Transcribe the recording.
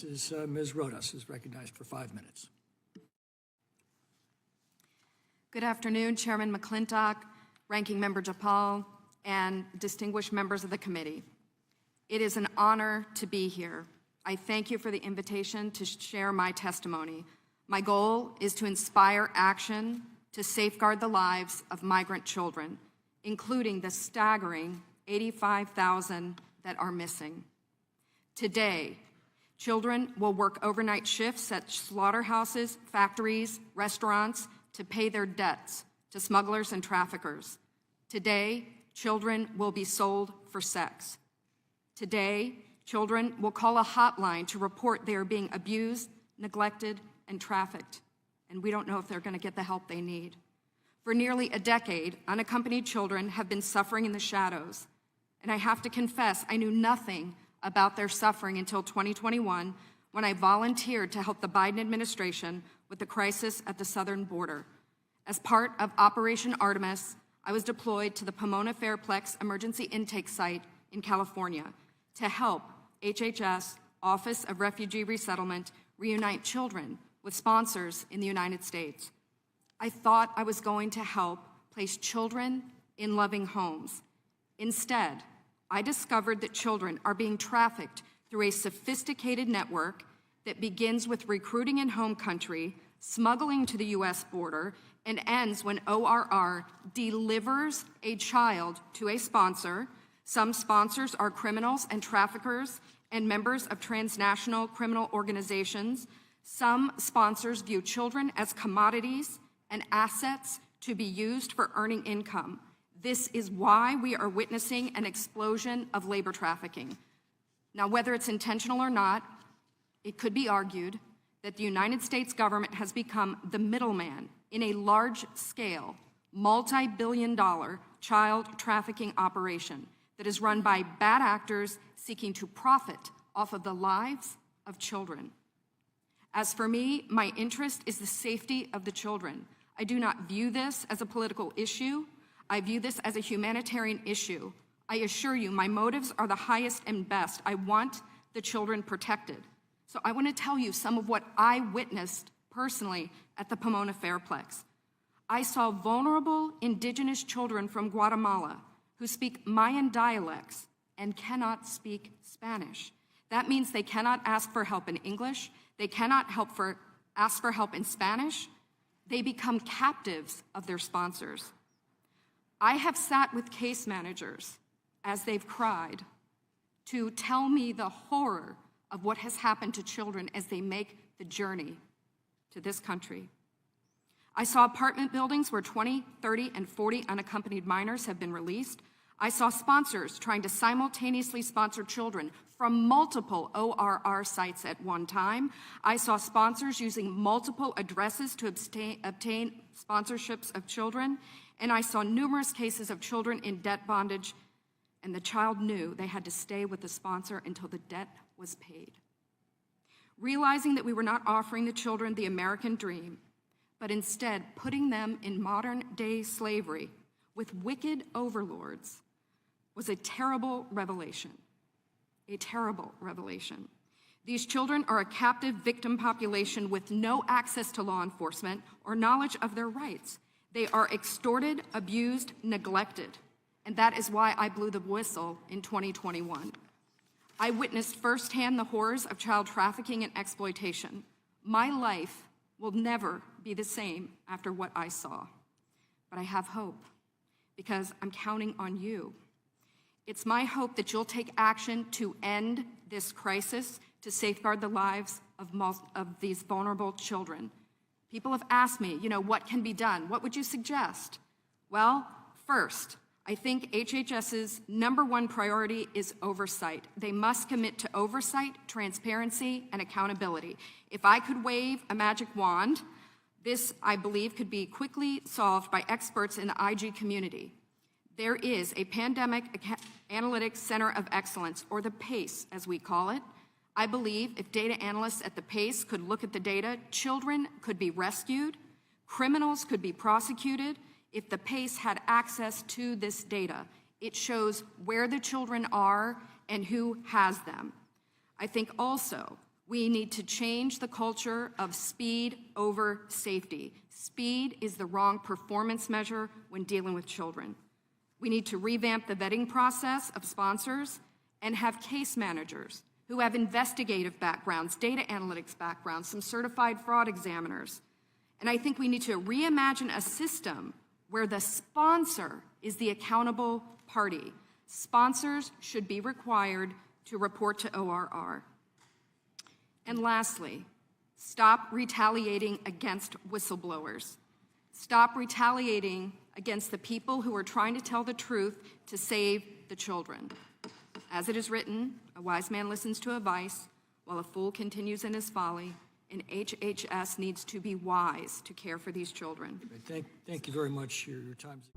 witnesses. Ms. Rodas is recognized for 5 minutes. Good afternoon, Chairman McClintock, Ranking Member Japal, and distinguished members of the committee. It is an honor to be here. I thank you for the invitation to share my testimony. My goal is to inspire action to safeguard the lives of migrant children, including the staggering 85,000 that are missing. Today, children will work overnight shifts at slaughterhouses, factories, restaurants to pay their debts to smugglers and traffickers. Today, children will be sold for sex. Today, children will call a hotline to report they are being abused, neglected, and trafficked, and we don't know if they're going to get the help they need. For nearly a decade, unaccompanied children have been suffering in the shadows, and I have to confess I knew nothing about their suffering until 2021 when I volunteered to help the Biden administration with the crisis at the southern border. As part of Operation Artemis, I was deployed to the Pomona Fairplex Emergency Intake Site in California to help HHS, Office of Refugee Resettlement, reunite children with sponsors in the United States. I thought I was going to help place children in loving homes. Instead, I discovered that children are being trafficked through a sophisticated network that begins with recruiting in home country, smuggling to the US border, and ends when ORR delivers a child to a sponsor. Some sponsors are criminals and traffickers and members of transnational criminal organizations. Some sponsors view children as commodities and assets to be used for earning income. This is why we are witnessing an explosion of labor trafficking. Now, whether it's intentional or not, it could be argued that the United States government has become the middleman in a large-scale, multi-billion-dollar child trafficking operation that is run by bad actors seeking to profit off of the lives of children. As for me, my interest is the safety of the children. I do not view this as a political issue. I view this as a humanitarian issue. I assure you, my motives are the highest and best. I want the children protected. So I want to tell you some of what I witnessed personally at the Pomona Fairplex. I saw vulnerable indigenous children from Guatemala who speak Mayan dialects and cannot speak Spanish. That means they cannot ask for help in English. They cannot ask for help in Spanish. They become captives of their sponsors. I have sat with case managers as they've cried to tell me the horror of what has happened to children as they make the journey to this country. I saw apartment buildings where 20, 30, and 40 unaccompanied minors have been released. I saw sponsors trying to simultaneously sponsor children from multiple ORR sites at one time. I saw sponsors using multiple addresses to obtain sponsorships of children. And I saw numerous cases of children in debt bondage, and the child knew they had to stay with the sponsor until the debt was paid. Realizing that we were not offering the children the American dream, but instead putting them in modern-day slavery with wicked overlords was a terrible revelation. A terrible revelation. These children are a captive victim population with no access to law enforcement or knowledge of their rights. They are extorted, abused, neglected, and that is why I blew the whistle in 2021. I witnessed firsthand the horrors of child trafficking and exploitation. My life will never be the same after what I saw, but I have hope because I'm counting on you. It's my hope that you'll take action to end this crisis, to safeguard the lives of these vulnerable children. People have asked me, what can be done? What would you suggest? Well, first, I think HHS's #1 priority is oversight. They must commit to oversight, transparency, and accountability. If I could wave a magic wand, this, I believe, could be quickly solved by experts in the IG community. There is a Pandemic Analytics Center of Excellence, or the PACE, as we call it. I believe if data analysts at the PACE could look at the data, children could be rescued, criminals could be prosecuted. If the PACE had access to this data, it shows where the children are and who has them. I think also We need to change the culture of speed over safety. Speed is the wrong performance measure when dealing with children. We need to revamp the vetting process of sponsors and have case managers who have investigative backgrounds, data analytics backgrounds, some certified fraud examiners. And I think we need to reimagine a system where the sponsor is the accountable party. Sponsors should be required to report to ORR. And lastly, stop retaliating against whistleblowers. Stop retaliating against the people who are trying to tell the truth to save the children. As it is written, a wise man listens to advice, while a fool continues in his folly, and HHS needs to be wise to care for these children. Thank you very much. Your time's